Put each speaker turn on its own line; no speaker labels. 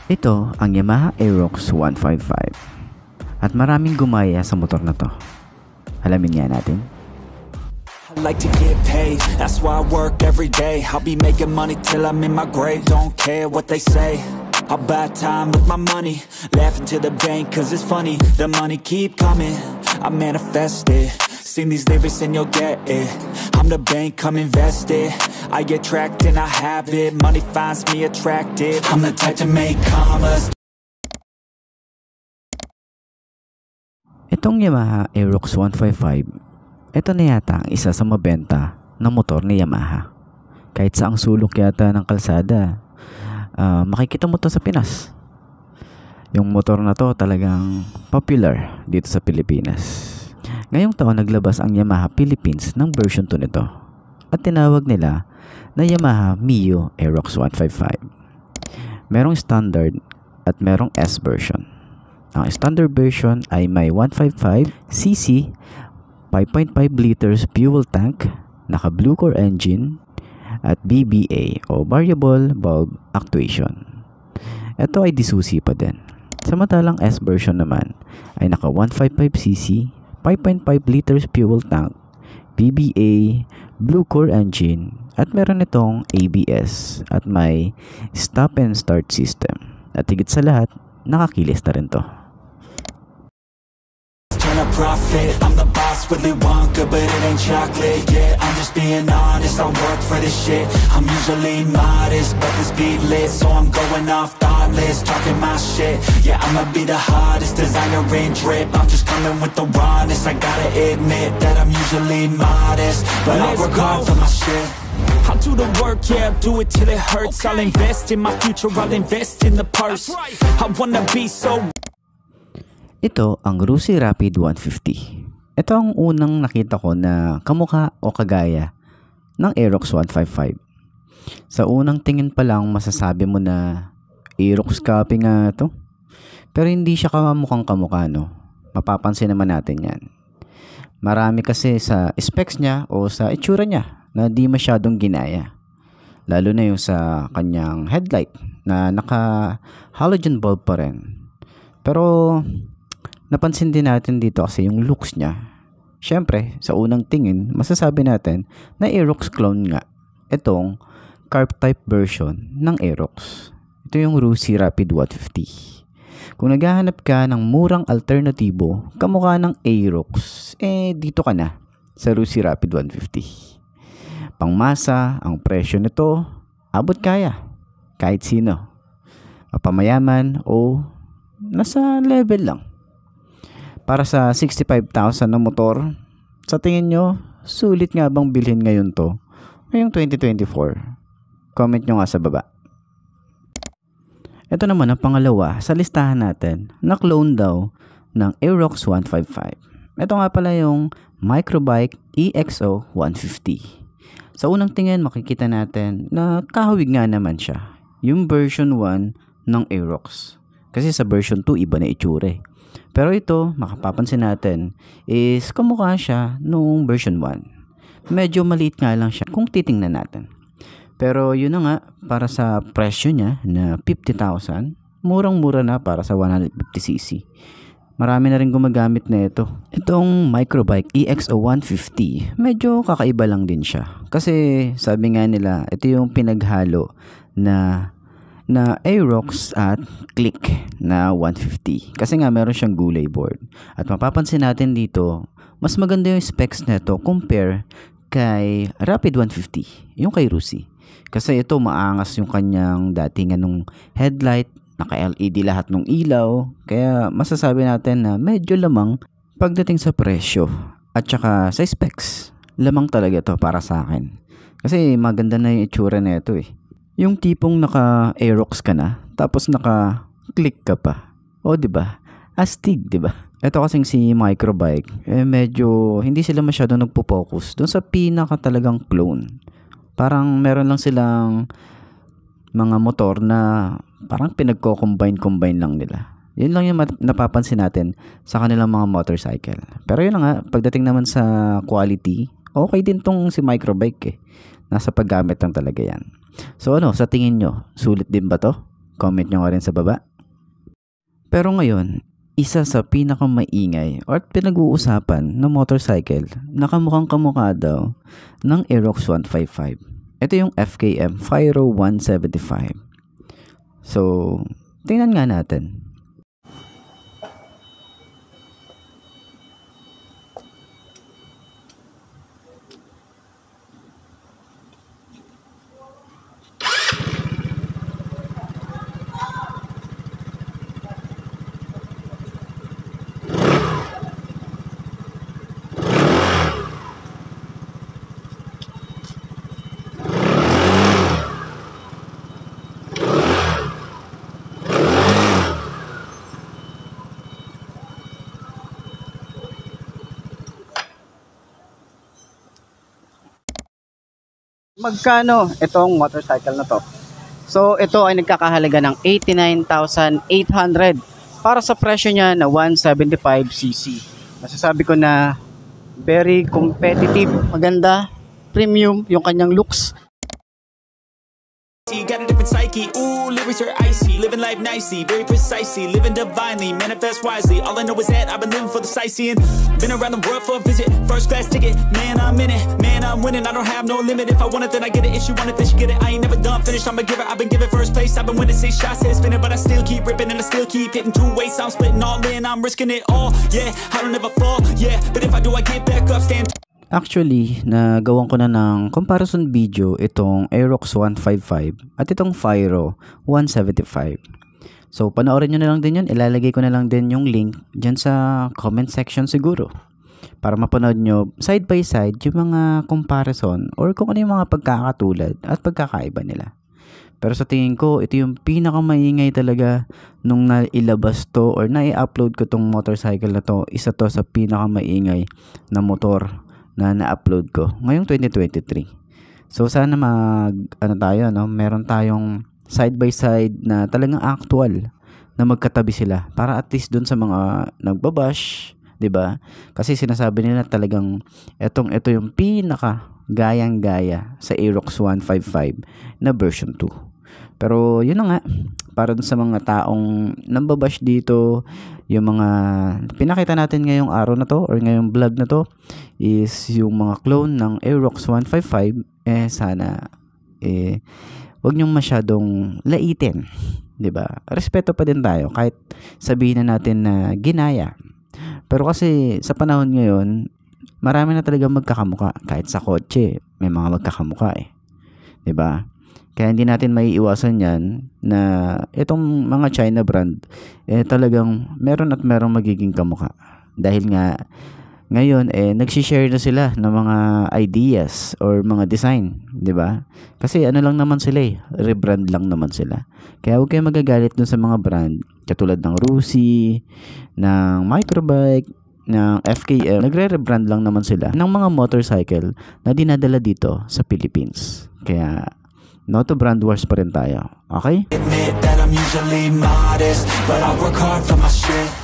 Ito ang Yamaha Aerox 155 at maraming gumaya sa motor na to. Alamin nga natin.
I like to get paid, that's why I work every day. I'll be making money till I'm in my grave. Don't care what they say, I'll buy time with my money. Laughing to the bank cause it's funny. The money keep coming, I manifest it. Sing these lyrics and you'll get it. I'm the bank, come invest it. I get tracked and I have it. Money finds me attractive. I'm the type to make commas.
Itong Yamaha Aerox 155, ito na yata ang isa sa mabenta na motor ni Yamaha. Kahit saang sulok yata ng kalsada, makikita mo to sa Pinas. Yung motor na to talagang popular dito sa Pilipinas. Ngayong taon naglabas ang Yamaha Philippines ng version 2 nito at tinawag nila na Yamaha Mio Aerox 155. Merong standard at merong S version. Ang standard version ay may 155cc, 5.5 liters fuel tank, naka blue core engine at BBA o variable bulb actuation. Ito ay disusi pa din. Samantalang S version naman ay naka 155cc, 5.5 liters fuel tank, BBA, blue core engine at meron itong ABS at may stop and start system. At higit sa lahat, nakakilis na rin to.
A profit, I'm the boss, Willy Wonka, but it ain't chocolate. Yeah, I'm just being honest, I work for this shit. I'm usually modest, but this beat lit, so I'm going off thoughtless, talking my shit. Yeah, I'ma be the hottest designer in drip. I'm just coming with the rawness. I gotta admit that I'm usually modest, but I work hard for my shit. I'll do the work, yeah, I'll do it till it hurts. I'll invest in my future, I'll invest in the purse. I wanna be so.
Ito ang Rusi Rapid 150. Ito ang unang nakita ko na kamukha o kagaya ng Aerox 155. Sa unang tingin pa lang masasabi mo na Aerox copy nga ito. Pero hindi siya kamukhang kamukha, no? Mapapansin naman natin yan. Marami kasi sa specs niya o sa itsura niya na di masyadong ginaya. Lalo na yung sa kanyang headlight na naka halogen bulb pa rin. Pero napansin din natin dito kasi yung looks niya. Siyempre, sa unang tingin, masasabi natin na Aerox clone nga itong carb type version ng Aerox. Ito yung Rusi Rapid 150. Kung naghahanap ka ng murang alternatibo kamukha ng Aerox, dito ka na sa Rusi Rapid 150. Pangmasa, ang presyo nito, abot kaya kahit sino. Mapamayaman o nasa level lang. Para sa 65,000 na motor, sa tingin nyo, sulit nga bang bilhin ngayon to? Ngayong 2024? Comment nyo nga sa baba. Ito naman ang pangalawa sa listahan natin na clone daw ng Aerox 155. Ito nga pala yung Microbike EXO 150. Sa unang tingin makikita natin na kahawig nga naman siya. Yung version 1 ng Aerox. Kasi sa version 2 iba na itsura. Pero ito, makapapansin natin, is kamukha siya nung version 1. Medyo maliit nga lang siya kung titingnan natin. Pero yun na nga, para sa presyo niya na 50,000, murang-mura na para sa 150cc. Marami na rin gumagamit na ito. Itong Microbike EXO 150, medyo kakaiba lang din siya. Kasi sabi nga nila, ito yung pinaghalo na Aerox at Click na 150. Kasi nga meron siyang gulay board. At mapapansin natin dito, mas maganda yung specs nito compare kay Rapid 150, yung kay Rusi. Kasi ito maangas yung kanyang datingan nung headlight, naka-LED lahat ng ilaw. Kaya masasabi natin na medyo lamang pagdating sa presyo at saka sa specs. Lamang talaga to para sa akin. Kasi maganda na yung itsura nito eh. Yung tipong naka-Aerox ka na, tapos naka-Click ka pa. O, diba? Astig, diba? Ito kasing si Microbike, medyo hindi sila masyado nagpo-focus doon sa pinaka talagang clone. Parang meron lang silang mga motor na parang pinagko-combine lang nila. Yun lang yung napapansin natin sa kanilang mga motorcycle. Pero yun nga, pagdating naman sa quality, okay din tong si Microbike eh. Nasa paggamit lang talaga yan. So ano, sa tingin nyo, sulit din ba to? Comment nyo nga rin sa baba. Pero ngayon, isa sa pinakamaingay or pinag-uusapan na motorcycle na kamukhang kamukha daw ng Aerox 155. Ito yung FKM Fyro 175. So, tingnan nga natin.
Magkano itong motorcycle na to? So ito ay nagkakahalaga ng 89,800 para sa presyo niya na 175cc. Masasabi ko na very competitive, maganda, premium yung kanyang looks.
You got a different psyche, ooh, lyrics are icy. Living life nicely, very precisely. Living divinely, manifest wisely. All I know is that I've been living for the sightseeing. Been around the world for a visit, first class ticket. Man, I'm in it, man, I'm winning. I don't have no limit. If I want it, then I get it. If she want it, then she get it. I ain't never done finished, I'm a giver. I've been giving first place. I've been winning 6 shots, head spinning. But I still keep ripping and I still keep hitting 2 ways. I'm splitting all in, I'm risking it all. Yeah, I don't ever fall, yeah. But if I do, I get back up, stand.
Actually, nagawan ko na ng comparison video itong Aerox 155 at itong Fyro 175. So, panoorin nyo na lang din yun. Ilalagay ko na lang din yung link dyan sa comment section siguro. Para mapanood nyo side by side yung mga comparison or kung ano yung mga pagkakatulad at pagkakaiba nila. Pero sa tingin ko, ito yung pinakamaingay talaga nung nailabas to or nai-upload ko tong motorcycle na to. Isa to sa pinakamaingay na motor na na-upload ko ngayong 2023. So sana meron tayong side by side na talagang actual na magkatabi sila para at least dun sa mga nagbabash, 'di ba? Kasi sinasabi nila talagang ito yung pinaka gayang-gaya sa Aerox 155 na version 2. Pero yun na nga, para dun sa mga taong nambabash dito, yung mga pinakita natin ngayong araw na to or ngayong vlog na to is yung mga clone ng Aerox 155. Sana wag niyong masyadong laitin, 'di ba? Respeto pa din tayo kahit sabihin na natin na ginaya. Pero kasi sa panahon ngayon, marami na talaga magkakamuka. Kahit sa kotse, may mga magkakamuka 'di ba? Kaya hindi natin maiiwasan yan na itong mga China brand talagang meron magiging kamuka. Dahil nga ngayon nagsishare na sila ng mga ideas or mga design, 'di ba? Kasi ano lang naman sila rebrand lang naman sila. Kaya huwag kayong magagalit dun sa mga brand katulad ng Rusi, ng Microbike, ng FKM. Nagre-rebrand lang naman sila ng mga motorcycle na dinadala dito sa Philippines. Kaya no to brand wars pa rin tayo. Okay?
Admit that I'm usually modest, but I work hard for my shit.